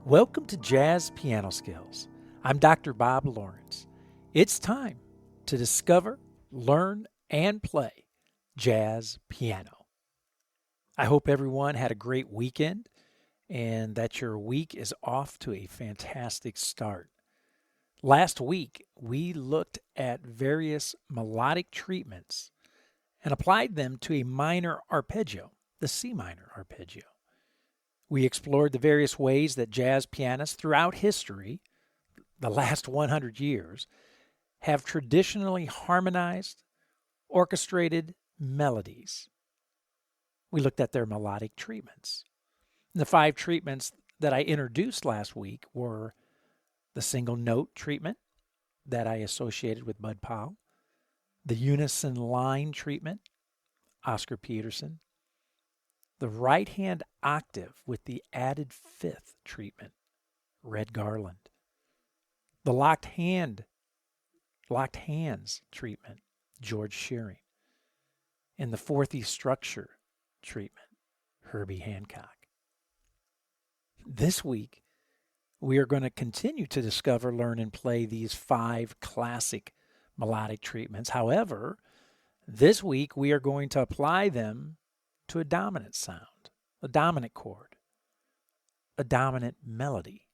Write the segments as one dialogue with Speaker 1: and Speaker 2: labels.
Speaker 1: Welcome to Jazz Piano Skills. I'm Dr. Bob Lawrence. It's time to discover, learn, and play jazz piano. I hope everyone had a great weekend and that your week is off to a fantastic start. Last week, we looked at various melodic treatments and applied them to a minor arpeggio, the C minor arpeggio. We explored the various ways that jazz pianists throughout history, the last 100 years, have traditionally harmonized, orchestrated melodies. We looked at their melodic treatments. The 5 treatments that I introduced last week were the single note treatment that I associated with Bud Powell, the unison line treatment, Oscar Peterson, the right hand octave with the added fifth treatment, Red Garland, the locked hands treatment, George Shearing, and the fourthy structure treatment, Herbie Hancock. This week, we are going to continue to discover, learn, and play these 5 classic melodic treatments. However, this week we are going to apply them to a dominant sound, a dominant chord, a dominant melody.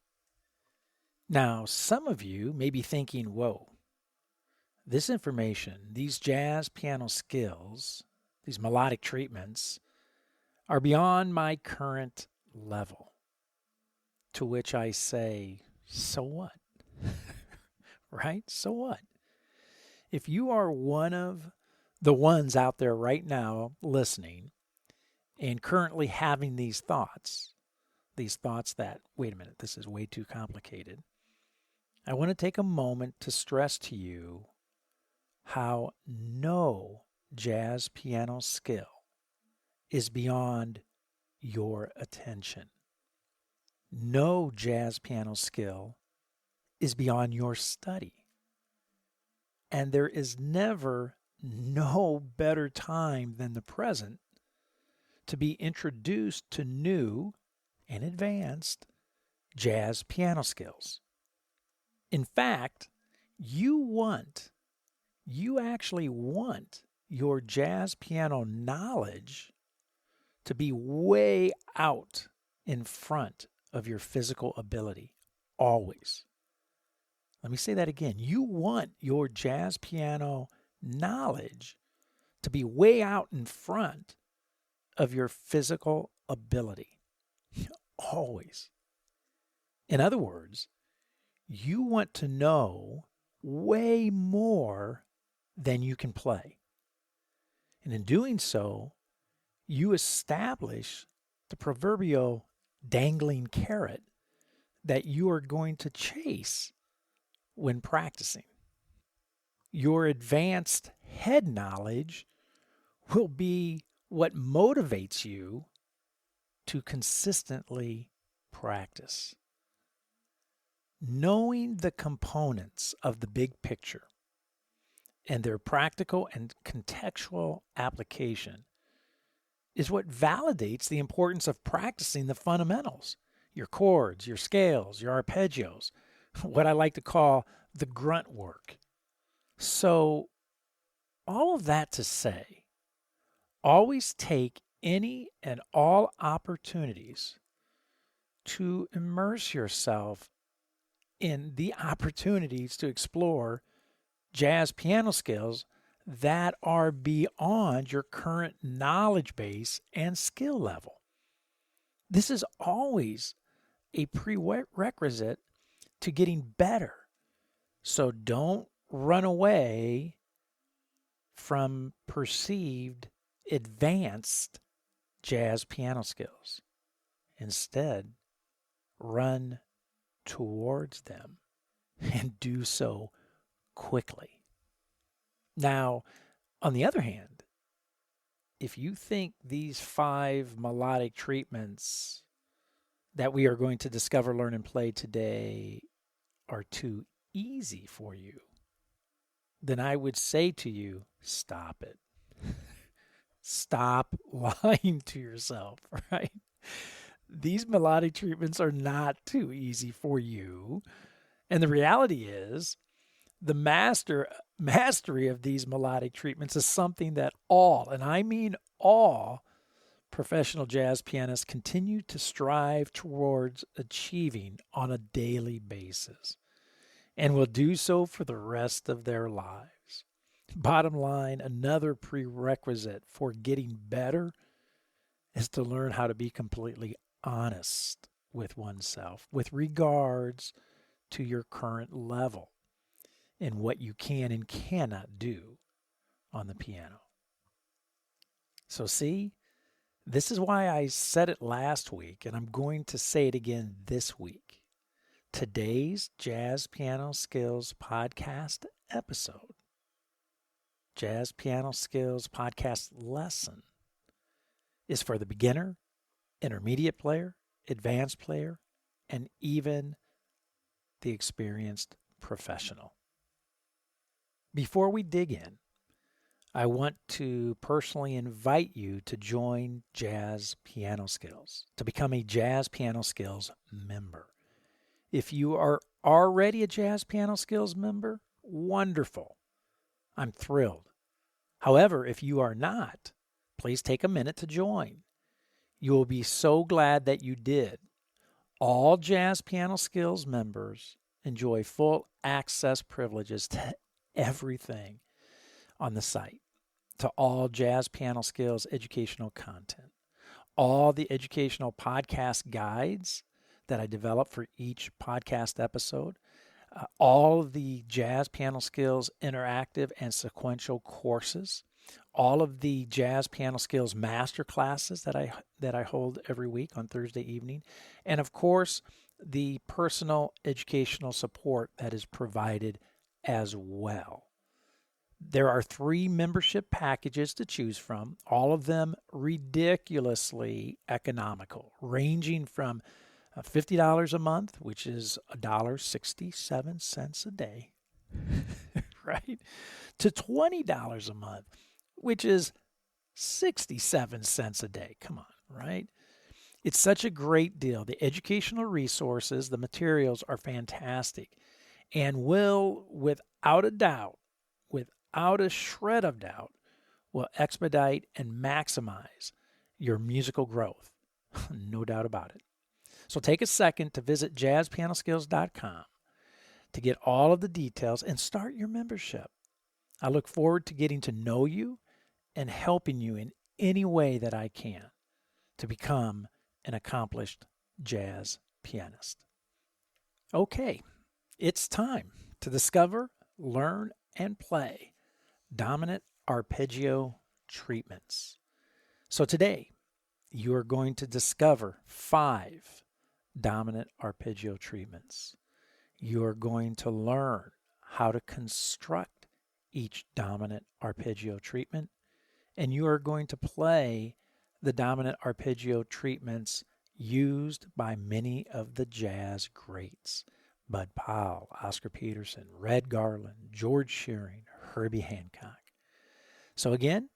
Speaker 1: Now, some of you may be thinking, whoa, this information, these jazz piano skills, these melodic treatments are beyond my current level. To which I say, so what? Right? So what? If you are one of the ones out there right now listening and currently having these thoughts that, wait a minute, this is way too complicated, I want to take a moment to stress to you how no jazz piano skill is beyond your attention. No jazz piano skill is beyond your study. And there is never no better time than the present to be introduced to new and advanced jazz piano skills. In fact, you actually want your jazz piano knowledge to be way out in front of your physical ability, always. Let me say that again. You want your jazz piano knowledge to be way out in front of your physical ability, always. In other words, you want to know way more than you can play. And in doing so, you establish the proverbial dangling carrot that you are going to chase when practicing. Your advanced head knowledge will be what motivates you to consistently practice. Knowing the components of the big picture and their practical and contextual application is what validates the importance of practicing the fundamentals, your chords, your scales, your arpeggios, what I like to call the grunt work. So, all of that to say, always take any and all opportunities to immerse yourself in the opportunities to explore jazz piano skills that are beyond your current knowledge base and skill level. This is always a prerequisite to getting better. So don't run away from perceived advanced jazz piano skills. Instead, run towards them and do so quickly. Now, on the other hand, if you think these 5 melodic treatments that we are going to discover, learn, and play today are too easy for you, then I would say to you, stop it. Stop lying to yourself, right? These melodic treatments are not too easy for you. And the reality is, the mastery of these melodic treatments is something that all, and I mean all, professional jazz pianists continue to strive towards achieving on a daily basis, and will do so for the rest of their lives. Bottom line, another prerequisite for getting better is to learn how to be completely honest with oneself with regards to your current level and what you can and cannot do on the piano. So see, this is why I said it last week, and I'm going to say it again this week. Today's Jazz Piano Skills podcast episode, Jazz Piano Skills podcast lesson, is for the beginner, intermediate player, advanced player, and even the experienced professional. Before we dig in, I want to personally invite you to join Jazz Piano Skills, to become a Jazz Piano Skills member. If you are already a Jazz Piano Skills member, wonderful. I'm thrilled. However, if you are not, please take a minute to join. You will be so glad that you did. All Jazz Piano Skills members enjoy full access privileges to everything on the site, to all Jazz Piano Skills educational content, all the educational podcast guides that I develop for each podcast episode, all of the Jazz Piano Skills interactive and sequential courses, all of the Jazz Piano Skills master classes that I hold every week on Thursday evening, and of course, the personal educational support that is provided as well. There are 3 membership packages to choose from, all of them ridiculously economical, ranging from $50 a month, which is $1.67 a day, right, to $20 a month, which is 67 cents a day. Come on, right? It's such a great deal. The educational resources, the materials are fantastic and will, without a doubt, without a shred of doubt, will expedite and maximize your musical growth. No doubt about it. So take a second to visit JazzPianoSkills.com to get all of the details and start your membership. I look forward to getting to know you and helping you in any way that I can to become an accomplished jazz pianist. Okay, it's time to discover, learn, and play dominant arpeggio treatments. So today, you are going to discover 5 dominant arpeggio treatments. You are going to learn how to construct each dominant arpeggio treatment, and you are going to play the dominant arpeggio treatments used by many of the jazz greats: Bud Powell, Oscar Peterson, Red Garland, George Shearing, Herbie Hancock. So again,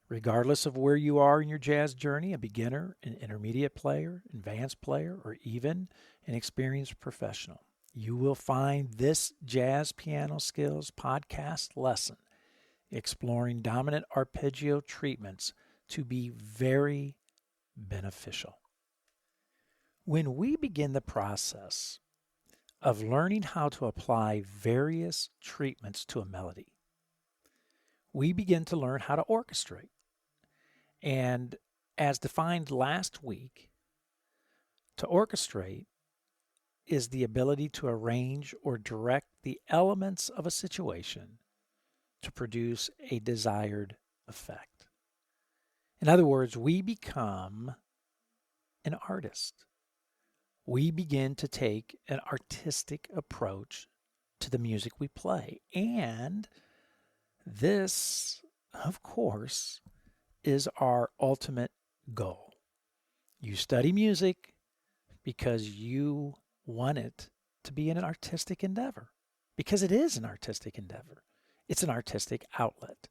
Speaker 1: regardless of where you are in your jazz journey, a beginner, an intermediate player, advanced player, or even an experienced professional, you will find this Jazz Piano Skills podcast lesson exploring dominant arpeggio treatments to be very beneficial. When we begin the process of learning how to apply various treatments to a melody, we begin to learn how to orchestrate. And as defined last week, to orchestrate is the ability to arrange or direct the elements of a situation to produce a desired effect. In other words, we become an artist. We begin to take an artistic approach to the music we play. And this, of course, is our ultimate goal. You study music because you want it to be an artistic endeavor, because it is an artistic endeavor. It's an artistic outlet.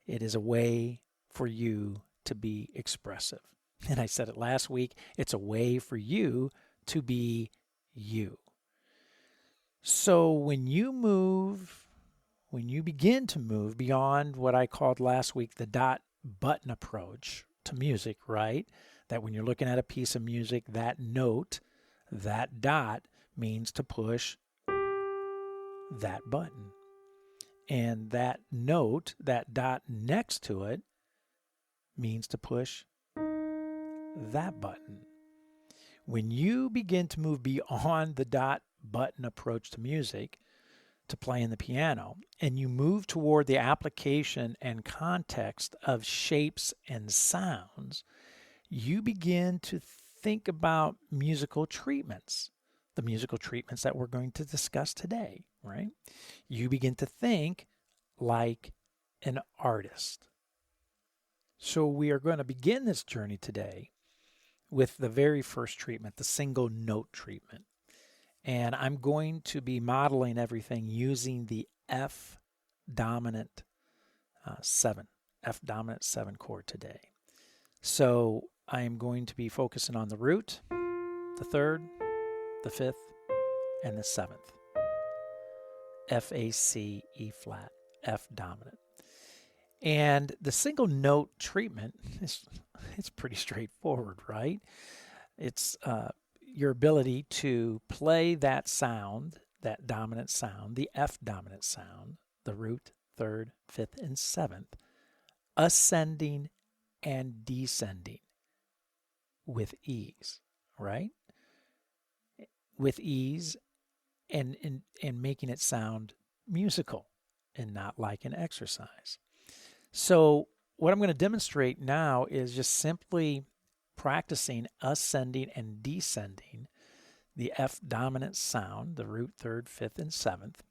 Speaker 1: It is a way for you to be expressive. And I said it last week, it's a way for you to be you. So when you begin to move beyond what I called last week the dot button approach to music, right? That when you're looking at a piece of music, that note, that dot means to push that button. And that note, that dot next to it, means to push that button. When you begin to move beyond the dot button approach to music, to playing the piano, and you move toward the application and context of shapes and sounds, you begin to think about musical treatments, the musical treatments that we're going to discuss today, right? You begin to think like an artist. So we are going to begin this journey today with the very first treatment, the single note treatment. And I'm going to be modeling everything using the F dominant 7 chord today. So I am going to be focusing on the root, the third, the fifth, and the seventh. F, A, C, E flat, F dominant. And the single note treatment it's pretty straightforward, right? It's your ability to play that sound, that dominant sound, the F dominant sound, the root, third, fifth, and seventh, ascending and descending with ease, right? With ease and making it sound musical and not like an exercise. So what I'm going to demonstrate now is just simply practicing ascending and descending the F dominant sound, the root, third, fifth, and seventh,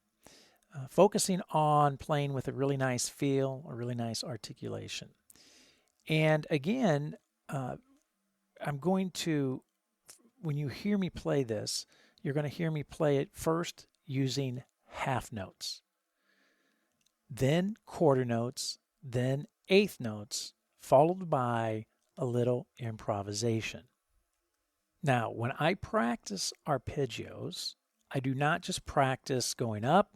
Speaker 1: focusing on playing with a really nice feel, a really nice articulation. And again, I'm going to, when you hear me play this, you're going to hear me play it first using half notes, then quarter notes, then eighth notes, followed by a little improvisation. Now, when I practice arpeggios, I do not just practice going up,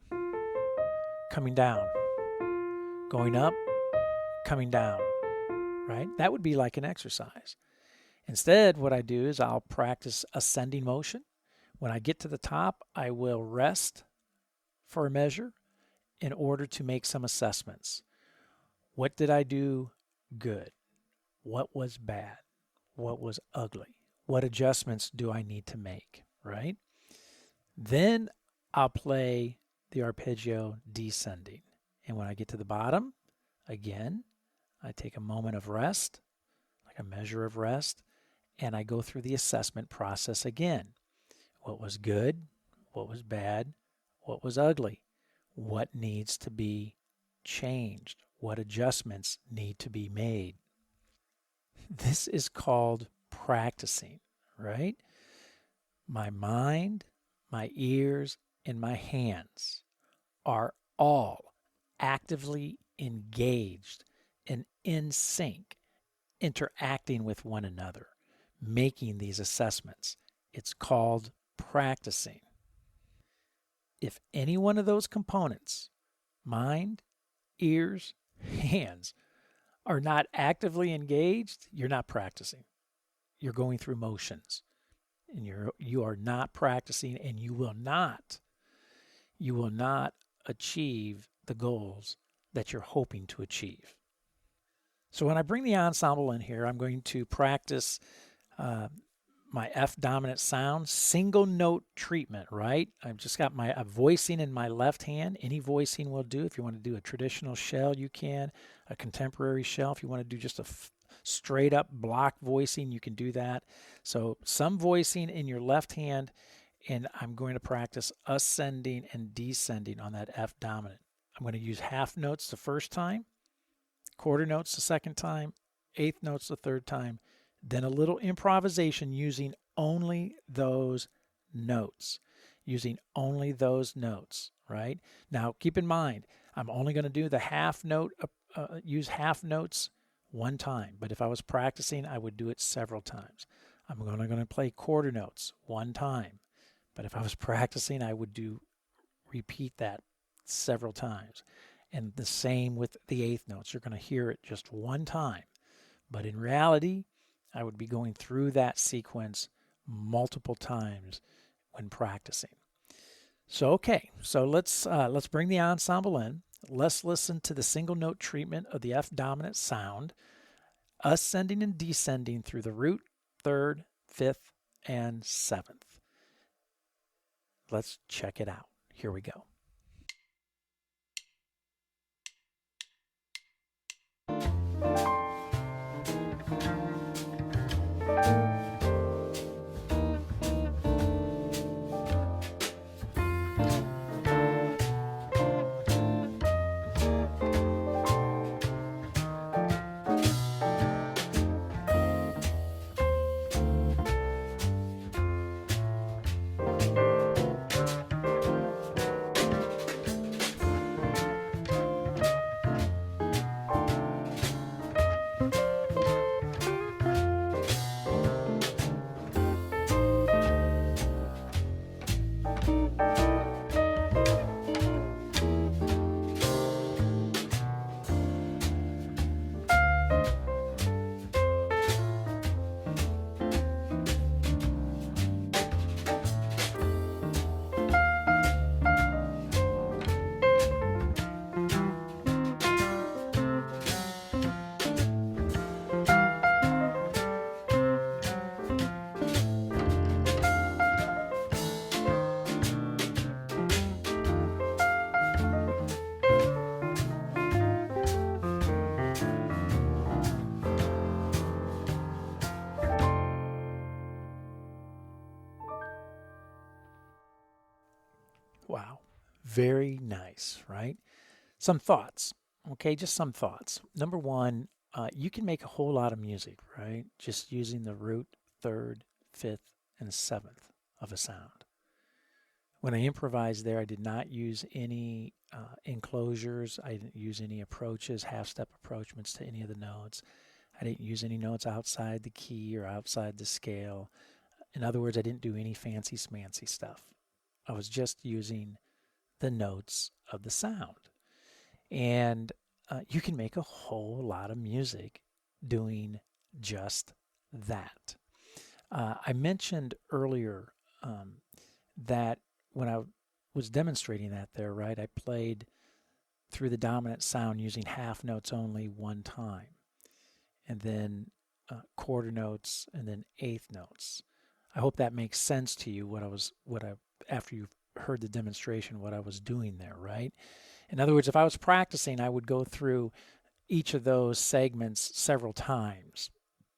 Speaker 1: coming down, going up, coming down, right? That would be like an exercise. Instead, what I do is I'll practice ascending motion. When I get to the top, I will rest for a measure in order to make some assessments. What did I do good? What was bad? What was ugly? What adjustments do I need to make, right? Then I'll play the arpeggio descending. And when I get to the bottom, again, I take a moment of rest, like a measure of rest, and I go through the assessment process again. What was good? What was bad? What was ugly? What needs to be changed? What adjustments need to be made? This is called practicing, right? My mind, my ears, and my hands are all actively engaged and in sync, interacting with one another, making these assessments. It's called practicing. If any one of those components, mind, ears, hands, are not actively engaged, you're not practicing. You're going through motions, and you are not practicing, and you will not achieve the goals that you're hoping to achieve. So when I bring the ensemble in here, I'm going to practice my F dominant sound, single note treatment, right? I've just got my voicing in my left hand. Any voicing will do. If you want to do a traditional shell, you can. A contemporary shell, if you want to do just a straight up block voicing, you can do that. So some voicing in your left hand, and I'm going to practice ascending and descending on that F dominant. I'm going to use half notes the first time, quarter notes the second time, eighth notes the third time, then a little improvisation using only those notes, right? Now, keep in mind, I'm only going to do the half note, use half notes one time. But if I was practicing, I would do it several times. I'm going to play quarter notes one time. But if I was practicing, I would repeat that several times. And the same with the eighth notes. You're going to hear it just one time. But in reality, I would be going through that sequence multiple times when practicing. So okay, so let's bring the ensemble in. Let's listen to the single note treatment of the F dominant sound, ascending and descending through the root, third, fifth, and seventh. Let's check it out. Here we go. Wow, very nice, right? Some thoughts, okay, just some thoughts. Number one, you can make a whole lot of music, right? Just using the root, third, fifth, and seventh of a sound. When I improvised there, I did not use any enclosures. I didn't use any approaches, half-step approachments to any of the notes. I didn't use any notes outside the key or outside the scale. In other words, I didn't do any fancy smancy stuff. I was just using the notes of the sound. And you can make a whole lot of music doing just that. I mentioned earlier that when I was demonstrating that there, right, I played through the dominant sound using half notes only one time, and then quarter notes, and then eighth notes. I hope that makes sense to you, after you've heard the demonstration, what I was doing there, right? In other words, if I was practicing, I would go through each of those segments several times.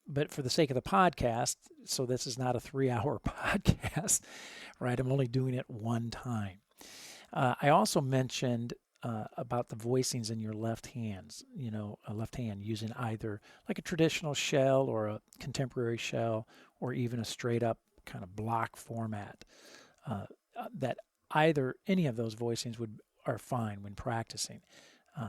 Speaker 1: But for the sake of the podcast, so this is not a 3-hour podcast, right? I'm only doing it one time. I also mentioned about the voicings in your left hands, a left hand using either like a traditional shell or a contemporary shell, or even a straight up kind of block format. That any of those voicings are fine when practicing.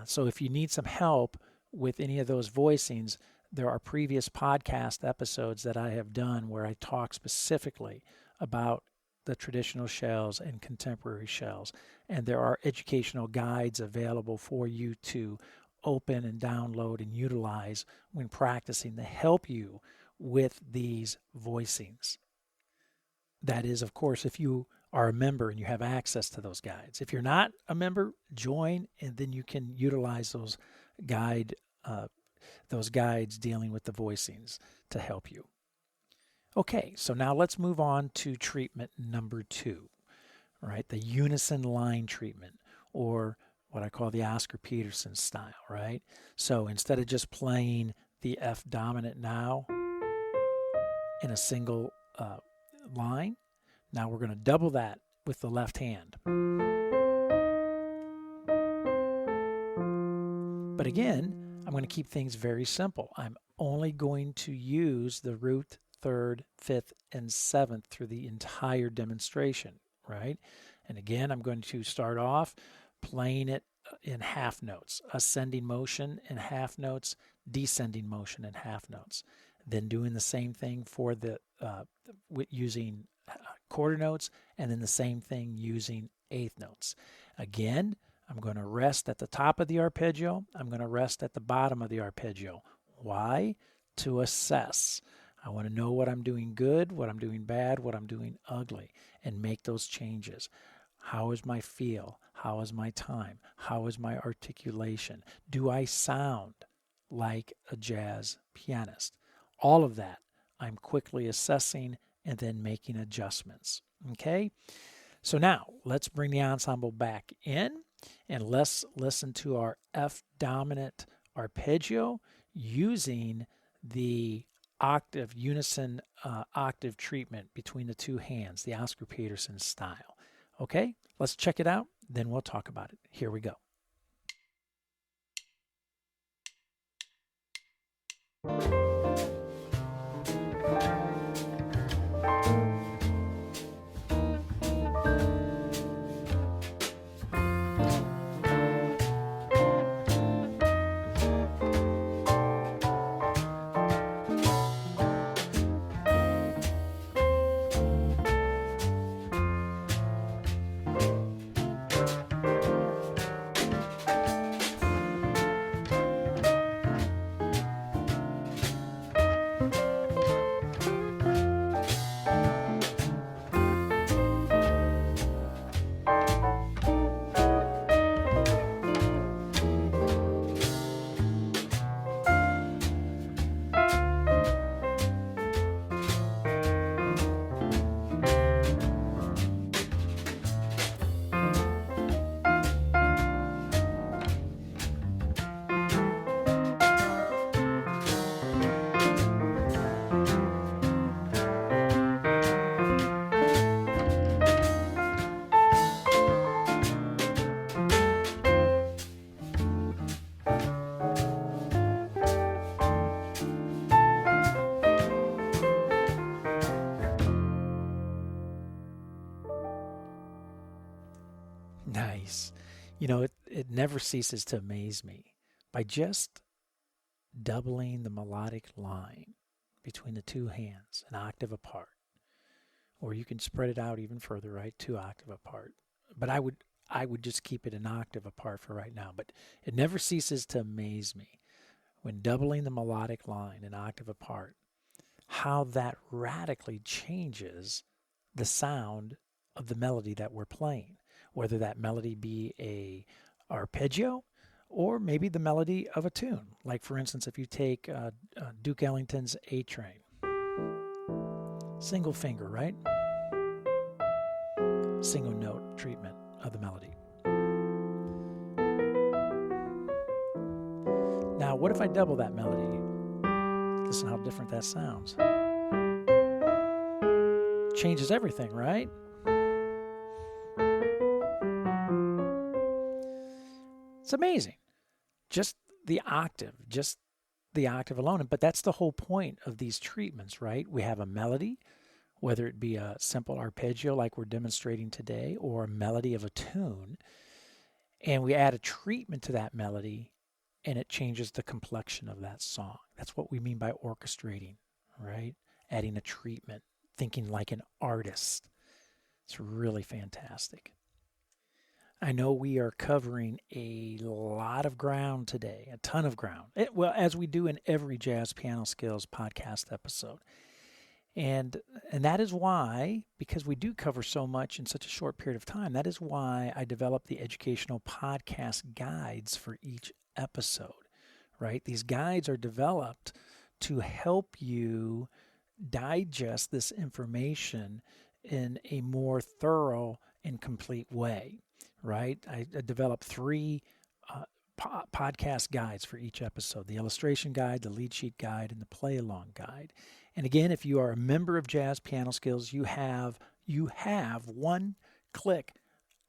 Speaker 1: So if you need some help with any of those voicings, there are previous podcast episodes that I have done where I talk specifically about the traditional shells and contemporary shells. And there are educational guides available for you to open and download and utilize when practicing to help you with these voicings. That is, of course, if you are a member and you have access to those guides. If you're not a member, join, and then you can utilize those guides dealing with the voicings to help you. Okay, so now let's move on to treatment number 2, right? The unison line treatment, or what I call the Oscar Peterson style, right? So instead of just playing the F dominant now in a single line, now we're going to double that with the left hand. But again, I'm going to keep things very simple. I'm only going to use the root, third, fifth, and seventh through the entire demonstration, right? And again, I'm going to start off playing it in half notes, ascending motion in half notes, descending motion in half notes. Then doing the same thing for using quarter notes, and then the same thing using eighth notes. Again, I'm going to rest at the top of the arpeggio. I'm going to rest at the bottom of the arpeggio. Why? To assess. I want to know what I'm doing good, what I'm doing bad, what I'm doing ugly, and make those changes. How is my feel? How is my time? How is my articulation? Do I sound like a jazz pianist? All of that I'm quickly assessing and then making adjustments. Okay? So now let's bring the ensemble back in and let's listen to our F dominant arpeggio using the octave unison octave treatment between the two hands, the Oscar Peterson style. Okay, let's check it out, then we'll talk about it. Here we go. Nice. You know, it never ceases to amaze me by just doubling the melodic line between the two hands, an octave apart. Or you can spread it out even further, right? 2 octave apart. But I would just keep it an octave apart for right now. But it never ceases to amaze me when doubling the melodic line an octave apart, how that radically changes the sound of the melody that we're playing. Whether that melody be a arpeggio or maybe the melody of a tune. Like, for instance, if you take Duke Ellington's A Train. Single finger, right? Single note treatment of the melody. Now, what if I double that melody? Listen how different that sounds. Changes everything, right? It's amazing. Just the octave alone. But that's the whole point of these treatments, right? We have a melody, whether it be a simple arpeggio like we're demonstrating today, or a melody of a tune, and we add a treatment to that melody, and it changes the complexion of that song. That's what we mean by orchestrating, right? Adding a treatment, thinking like an artist. It's really fantastic. I know we are covering a lot of ground today, a ton of ground. Well, as we do in every Jazz Piano Skills podcast episode. And that is why, because we do cover so much in such a short period of time, that is why I developed the educational podcast guides for each episode, right? These guides are developed to help you digest this information in a more thorough and complete way. Right? I developed 3 podcast guides for each episode: the illustration guide, the lead sheet guide, and the play along guide. And again, if you are a member of Jazz Piano Skills, you have one-click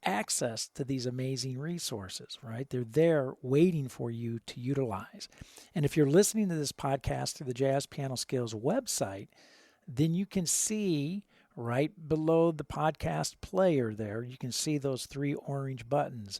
Speaker 1: access to these amazing resources, right? They're there waiting for you to utilize. And if you're listening to this podcast through the Jazz Piano Skills website, then you can see right below the podcast player there, you can see those 3 orange buttons: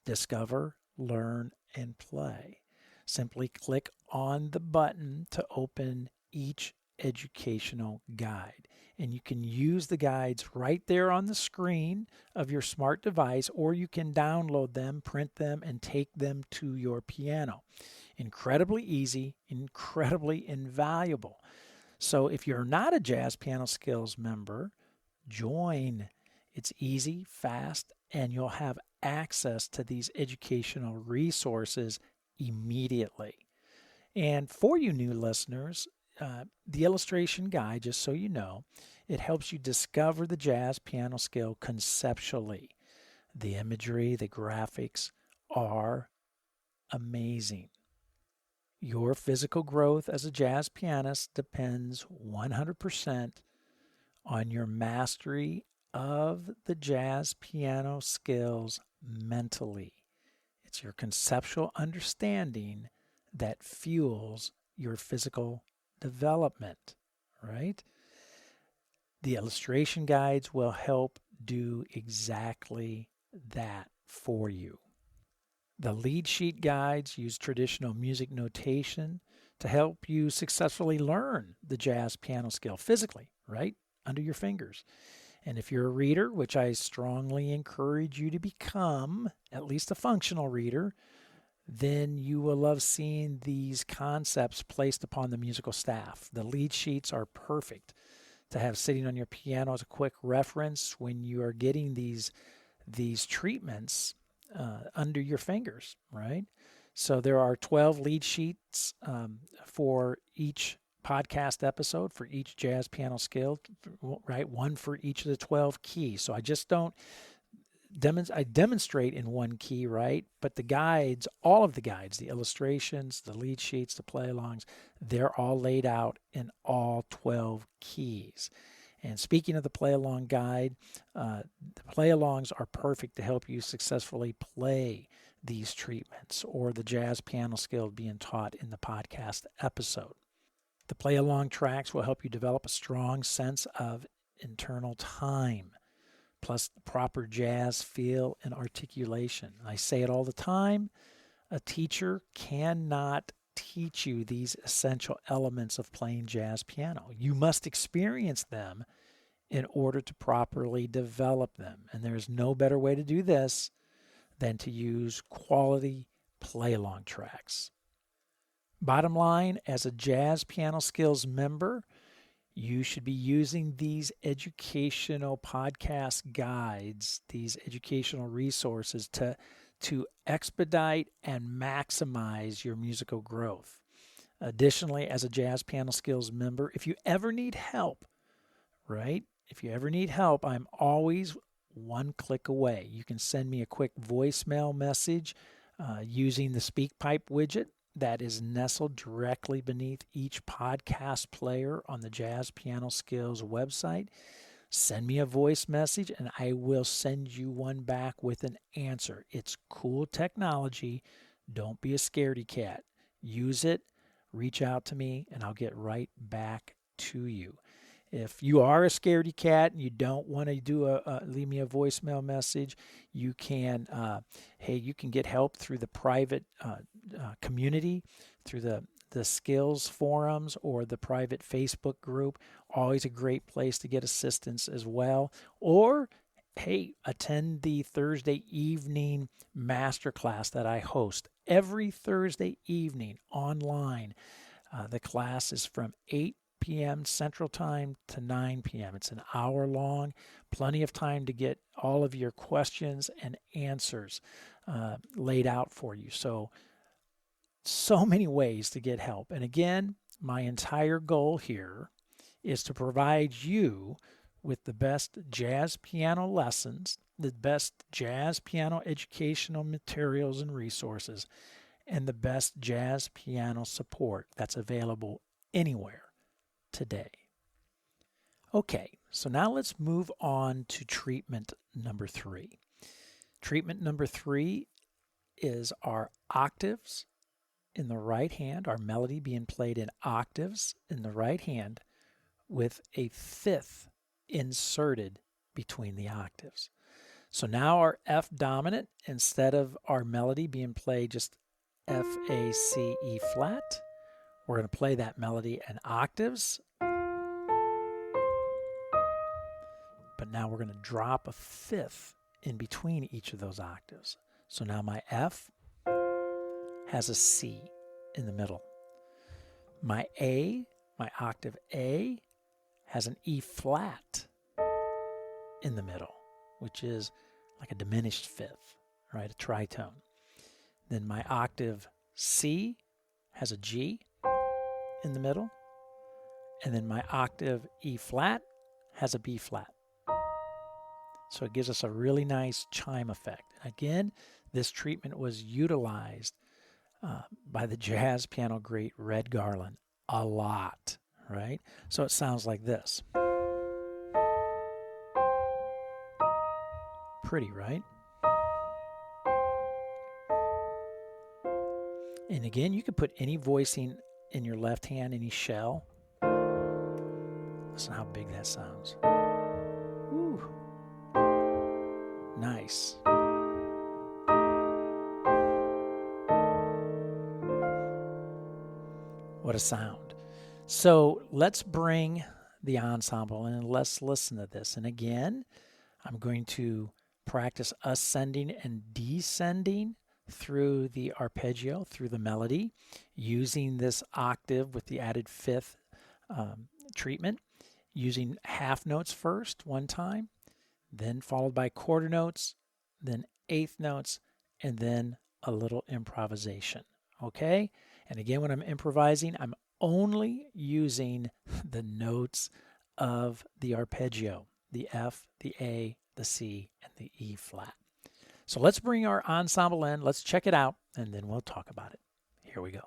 Speaker 1: Discover, learn, and play. Simply click on the button to open each educational guide. And you can use the guides right there on the screen of your smart device, or you can download them, print them, and take them to your piano. Incredibly easy, incredibly invaluable. So if you're not a Jazz Piano Skills member, join. It's easy, fast, and you'll have access to these educational resources immediately. And for you new listeners, the illustration guide, just so you know, it helps you discover the jazz piano skill conceptually. The imagery, the graphics are amazing. Your physical growth as a jazz pianist depends 100% on your mastery of the jazz piano skills mentally. It's your conceptual understanding that fuels your physical development, right? The illustration guides will help do exactly that for you. The lead sheet guides use traditional music notation to help you successfully learn the jazz piano skill physically, right? Under your fingers. And if you're a reader, which I strongly encourage you to become, at least a functional reader, then you will love seeing these concepts placed upon the musical staff. The lead sheets are perfect to have sitting on your piano as a quick reference when you are getting these treatments under your fingers, right? So there are 12 lead sheets for each podcast episode, for each jazz piano skill, right? One for each of the 12 keys. So I just don't demonstrate in one key, right? But the guides, all of the guides, the illustrations, the lead sheets, the play-alongs, they're all laid out in all 12 keys. And speaking of the play-along guide, the play-alongs are perfect to help you successfully play these treatments or the jazz piano skill being taught in the podcast episode. The play-along tracks will help you develop a strong sense of internal time, plus the proper jazz feel and articulation. I say it all the time, a teacher cannot teach you these essential elements of playing jazz piano. You must experience them in order to properly develop them. And there's no better way to do this than to use quality play-along tracks. Bottom line, as a Jazz Piano Skills member, you should be using these educational podcast guides, these educational resources to expedite and maximize your musical growth. Additionally, as a Jazz Piano Skills member, if you ever need help, right? If you ever need help, I'm always one click away. You can send me a quick voicemail message using the SpeakPipe widget that is nestled directly beneath each podcast player on the Jazz Piano Skills website. Send me a voice message and I will send you one back with an answer. It's cool technology. Don't be a scaredy cat. Use it, reach out to me, and I'll get right back to you. If you are a scaredy cat and you don't want to do leave me a voicemail message, you can you can get help through the private community, through the skills forums or the private Facebook group. Always a great place to get assistance as well. Or attend the Thursday evening masterclass that I host every Thursday evening online. The class is from 8 p.m. Central Time to 9 p.m. It's an hour long, plenty of time to get all of your questions and answers laid out for you. So many ways to get help. And again, my entire goal here is to provide you with the best jazz piano lessons, the best jazz piano educational materials and resources, and the best jazz piano support that's available anywhere today. Okay, so now let's move on to treatment number 3. Treatment number 3 is our octaves in the right hand, our melody being played in octaves in the right hand with a fifth inserted between the octaves. So now our F dominant, instead of our melody being played just F, A, C, E flat, we're going to play that melody in octaves. But now we're going to drop a fifth in between each of those octaves. So now my F has a C in the middle. My A, my octave A, has an E flat in the middle, which is like a diminished fifth, right? A tritone. Then my octave C has a G in the middle. And then my octave E flat has a B flat. So it gives us a really nice chime effect. Again, this treatment was utilized by the jazz piano great Red Garland a lot, right? So it sounds like this. Pretty, right? And again, you could put any voicing in your left hand, any shell. Listen how big that sounds. Woo. Nice. What a sound. So let's bring the ensemble in and let's listen to this. And again, I'm going to practice ascending and descending through the arpeggio, through the melody, using this octave with the added fifth treatment, using half notes first one time, then followed by quarter notes, then eighth notes, and then a little improvisation. Okay? And again, when I'm improvising, I'm only using the notes of the arpeggio, the F, the A, the C, and the E flat. So let's bring our ensemble in, let's check it out, and then we'll talk about it. Here we go.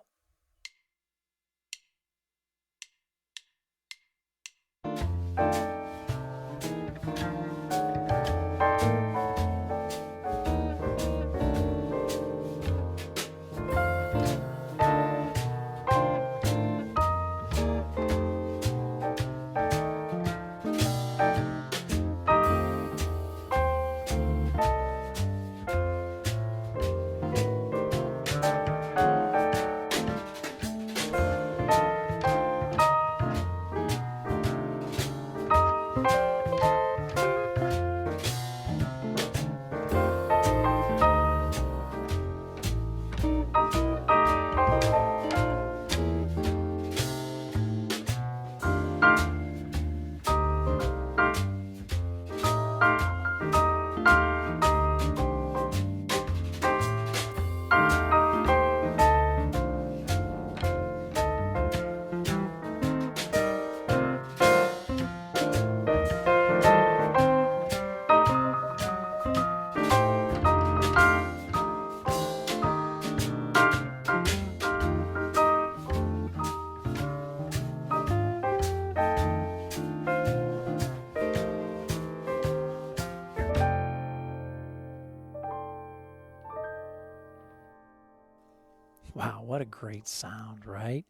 Speaker 1: Wow, what a great sound, right?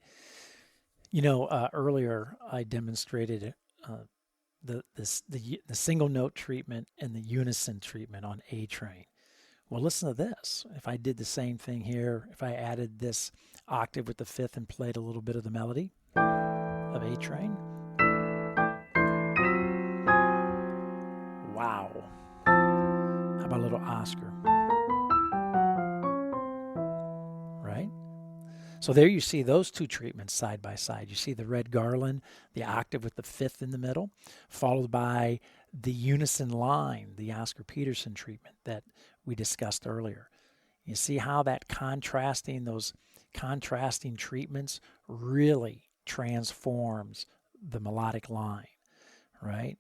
Speaker 1: You know, earlier I demonstrated the single note treatment and the unison treatment on A train. Well, listen to this. If I did the same thing here, if I added this octave with the fifth and played a little bit of the melody of A train. Wow. How about a little Oscar? Right? So there you see those two treatments side by side. You see the Red Garland, the octave with the fifth in the middle, followed by the unison line, the Oscar Peterson treatment that we discussed earlier. You see how that those contrasting treatments really transforms the melodic line, right?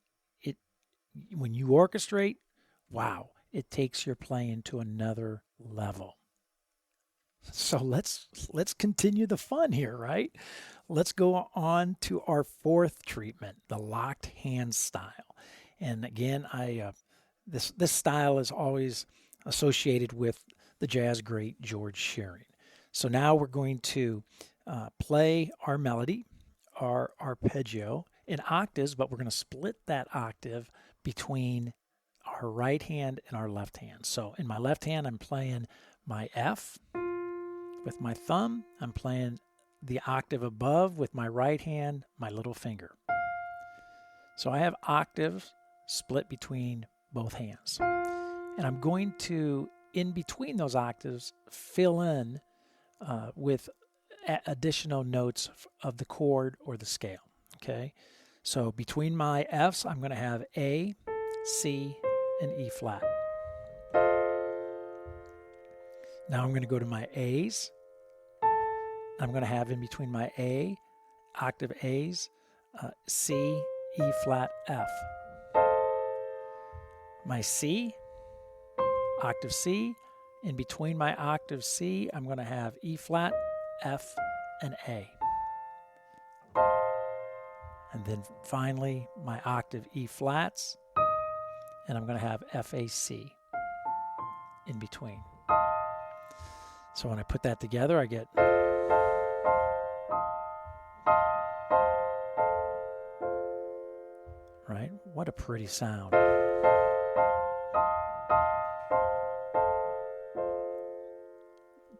Speaker 1: When you orchestrate, wow, it takes your playing to another level. So let's continue the fun here, right? Let's go on to our fourth treatment, the locked hand style. And again, this style is always associated with the jazz great George Shearing. So now we're going to play our melody, our arpeggio in octaves, but we're going to split that octave between our right hand and our left hand. So in my left hand, I'm playing my F with my thumb. I'm playing the octave above with my right hand, my little finger. So I have octaves split between both hands. And I'm going to, in between those octaves, fill in with additional notes of the chord or the scale. Okay? So between my Fs, I'm going to have A, C, and E flat. Now I'm going to go to my A's. I'm going to have in between my A, octave A's, C, E flat, F. My C, octave C. In between my octave C, I'm going to have E flat, F, and A. And then finally, my octave E flats, and I'm going to have FAC in between. So when I put that together, I get right? What a pretty sound.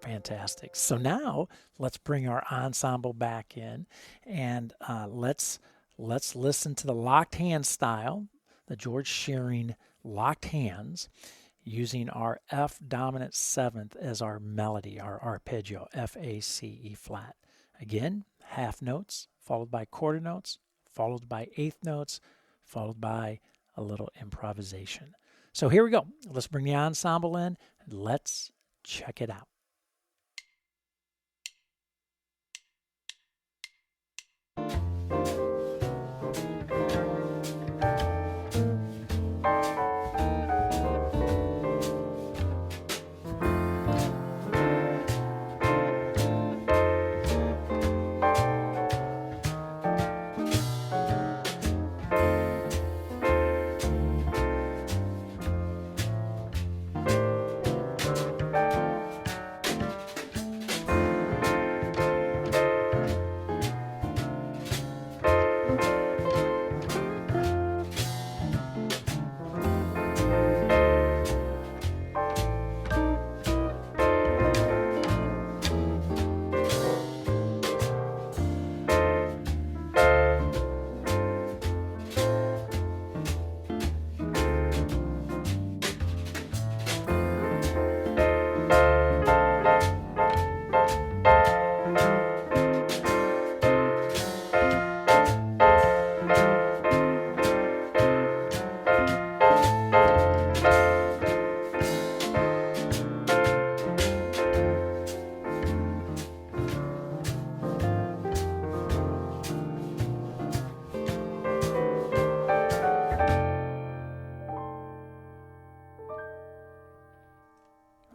Speaker 1: Fantastic. So now let's bring our ensemble back in, and let's listen to the locked hand style, the George Shearing locked hands, using our F dominant seventh as our melody, our arpeggio, F, A, C, E flat. Again, half notes, followed by quarter notes, followed by eighth notes, followed by a little improvisation. So here we go. Let's bring the ensemble in, and let's check it out.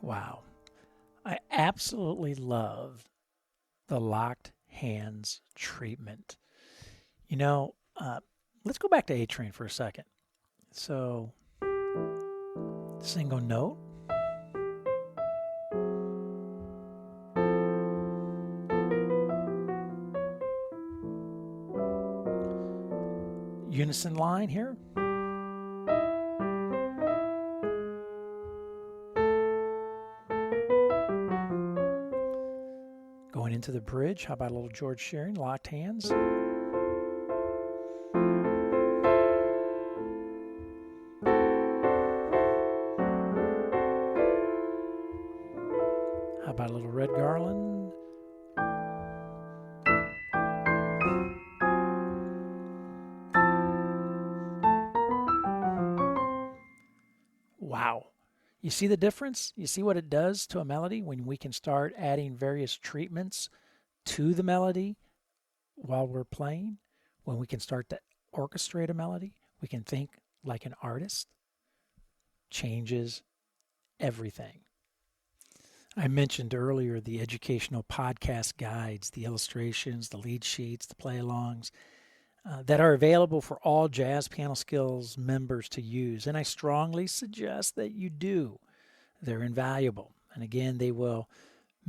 Speaker 1: Wow. I absolutely love the locked hands treatment. You know, let's go back to A Train for a second. So, single note. Unison line here. Going into the bridge, how about a little George Shearing, locked hands? How about a little Red Garland? Wow. You see the difference? You see what it does to a melody when we can start adding various treatments to the melody while we're playing? When we can start to orchestrate a melody, we can think like an artist. Changes everything. I mentioned earlier the educational podcast guides, the illustrations, the lead sheets, the play-alongs that are available for all JazzPianoSkills members to use. And I strongly suggest that you do. They're invaluable. And again, they will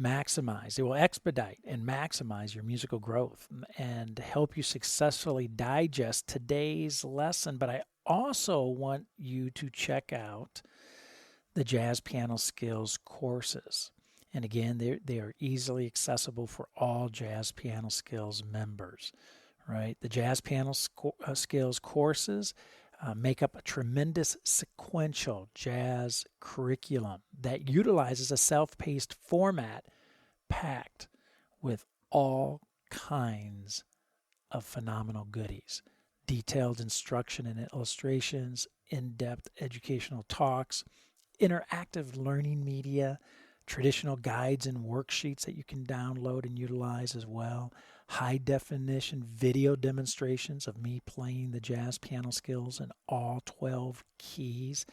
Speaker 1: expedite and maximize your musical growth and help you successfully digest today's lesson. But I also want you to check out the Jazz Piano Skills courses. And again, they are easily accessible for all Jazz Piano Skills members, right? The Jazz Piano Skills courses make up a tremendous sequential jazz curriculum that utilizes a self-paced format packed with all kinds of phenomenal goodies. Detailed instruction and illustrations, in-depth educational talks, interactive learning media, traditional guides and worksheets that you can download and utilize as well, high definition video demonstrations of me playing the Jazz Piano Skills in all 12 keys,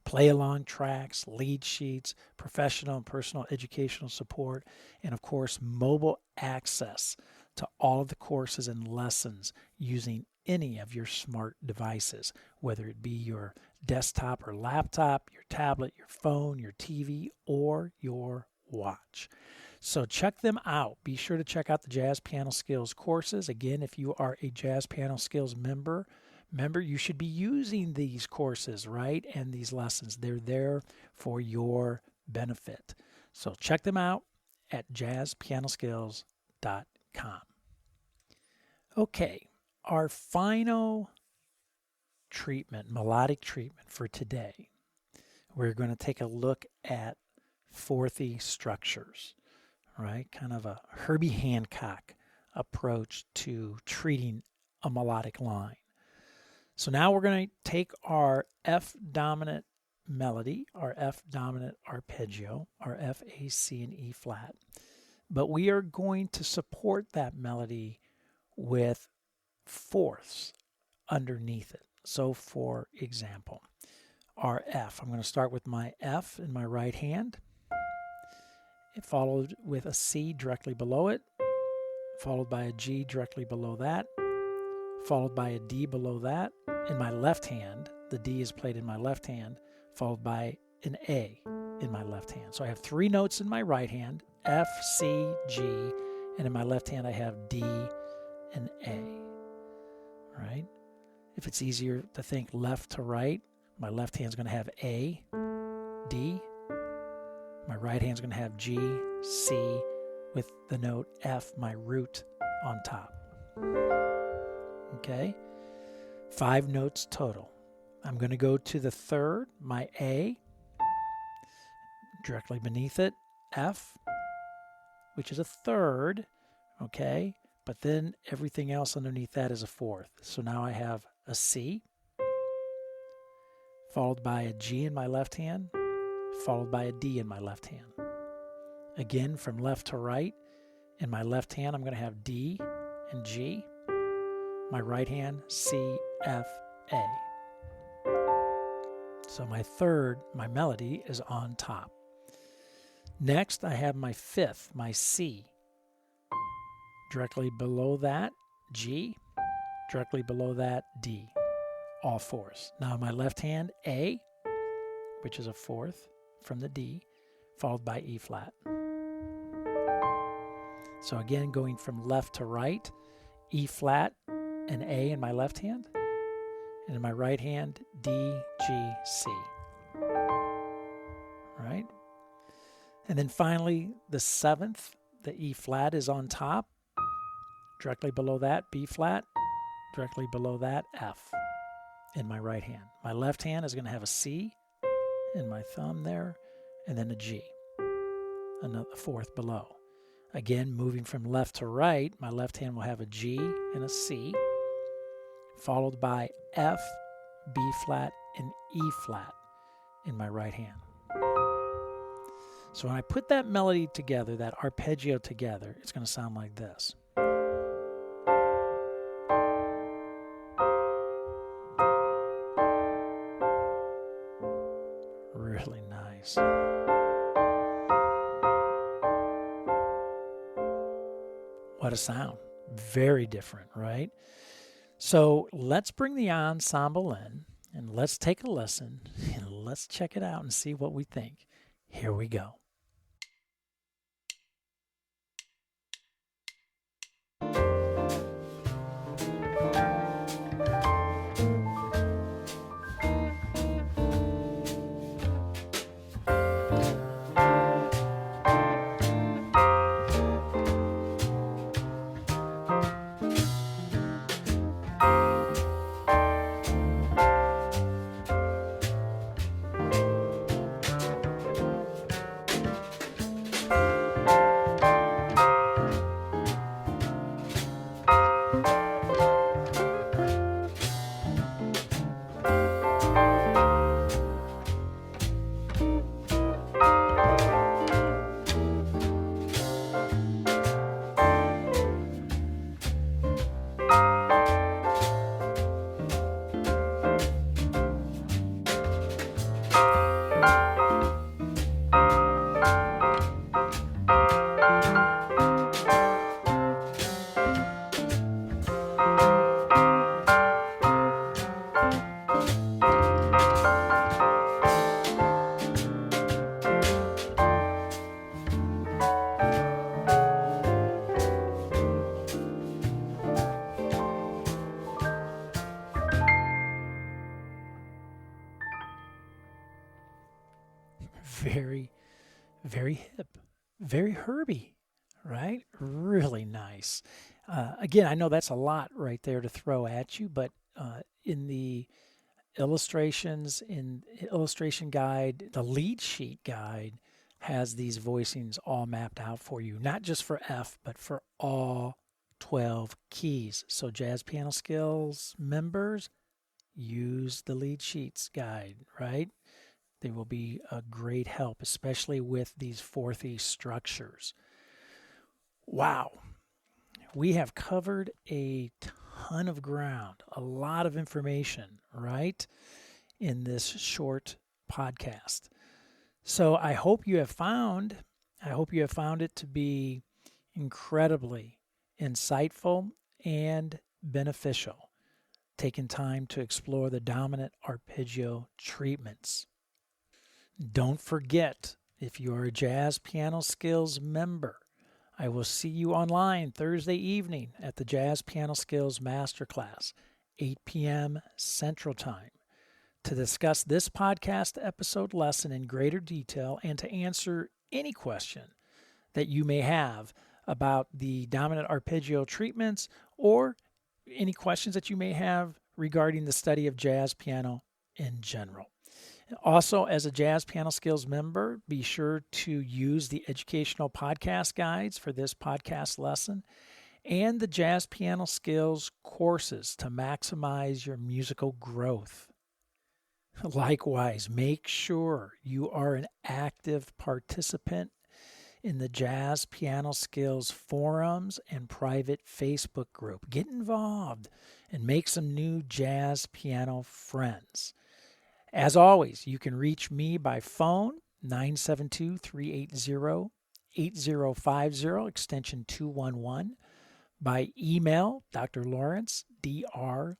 Speaker 1: play along tracks, lead sheets, professional and personal educational support, and of course, mobile access to all of the courses and lessons using any of your smart devices, whether it be your desktop or laptop, your tablet, your phone, your TV, or your watch. So check them out. Be sure to check out the Jazz Piano Skills courses. Again, if you are a Jazz Piano Skills member, you should be using these courses, right? And these lessons. They're there for your benefit. So check them out at jazzpianoskills.com. Okay, our final treatment, melodic treatment for today, we're going to take a look at fourthy structures, right? Kind of a Herbie Hancock approach to treating a melodic line. So now we're going to take our F dominant melody, our F dominant arpeggio, our F, A, C, and E flat, but we are going to support that melody with fourths underneath it. So for example, our F, I'm going to start with my F in my right hand. It followed with a C directly below it, followed by a G directly below that, followed by a D below that. In my left hand, the D is played in my left hand, followed by an A in my left hand. So I have three notes in my right hand, F, C, G, and in my left hand I have D and A, right? If it's easier to think left to right, my left hand's going to have A, D. My right hand's going to have G, C, with the note F, my root, on top. Okay? 5 notes total. I'm going to go to the third, my A, directly beneath it, F, which is a third, okay? But then everything else underneath that is a fourth. So now I have a C, followed by a G in my left hand, followed by a D in my left hand. Again, from left to right, in my left hand, I'm going to have D and G. My right hand, C, F, A. So my third, my melody, is on top. Next, I have my fifth, my C. Directly below that, G. Directly below that, D. All fourths. Now my left hand, A, which is a fourth from the D, followed by E flat. So again, going from left to right, E flat and A in my left hand, and in my right hand, D, G, C. Right? And then finally, the seventh, the E flat is on top. Directly below that, B flat. Directly below that, F in my right hand. My left hand is going to have a C in my thumb there, and then a G, another fourth below. Again, moving from left to right, my left hand will have a G and a C, followed by F, B flat, and E flat in my right hand. So when I put that melody together, that arpeggio together, it's going to sound like this. Really nice. What a sound. Very different, right? So let's bring the ensemble in and let's take a listen and let's check it out and see what we think. Here we go. Very, very hip, very Herbie, right? Really nice. Again, I know that's a lot right there to throw at you, but in the illustrations, in illustration guide, the lead sheet guide has these voicings all mapped out for you, not just for F, but for all 12 keys. So Jazz Piano Skills members, use the lead sheets guide, right? They will be a great help, especially with these 4th structures. Wow. We have covered a ton of ground, a lot of information, right, in this short podcast. So I hope you have found it to be incredibly insightful and beneficial, taking time to explore the dominant arpeggio treatments. Don't forget, if you are a Jazz Piano Skills member, I will see you online Thursday evening at the Jazz Piano Skills Masterclass, 8 p.m. Central Time, to discuss this podcast episode lesson in greater detail and to answer any question that you may have about the dominant arpeggio treatments or any questions that you may have regarding the study of jazz piano in general. Also, as a Jazz Piano Skills member, be sure to use the educational podcast guides for this podcast lesson and the Jazz Piano Skills courses to maximize your musical growth. Likewise, make sure you are an active participant in the Jazz Piano Skills forums and private Facebook group. Get involved and make some new jazz piano friends. As always, you can reach me by phone, 972-380-8050, extension 211, by email, Dr. Lawrence, Dr.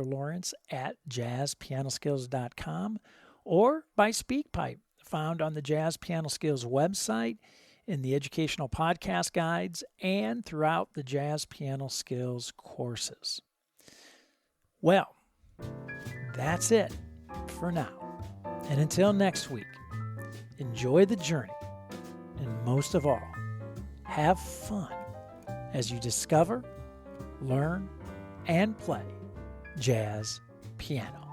Speaker 1: Lawrence at jazzpianoskills.com, or by SpeakPipe, found on the Jazz Piano Skills website, in the educational podcast guides, and throughout the Jazz Piano Skills courses. Well, that's it for now. And until next week, enjoy the journey, and most of all, have fun as you discover, learn, and play jazz piano.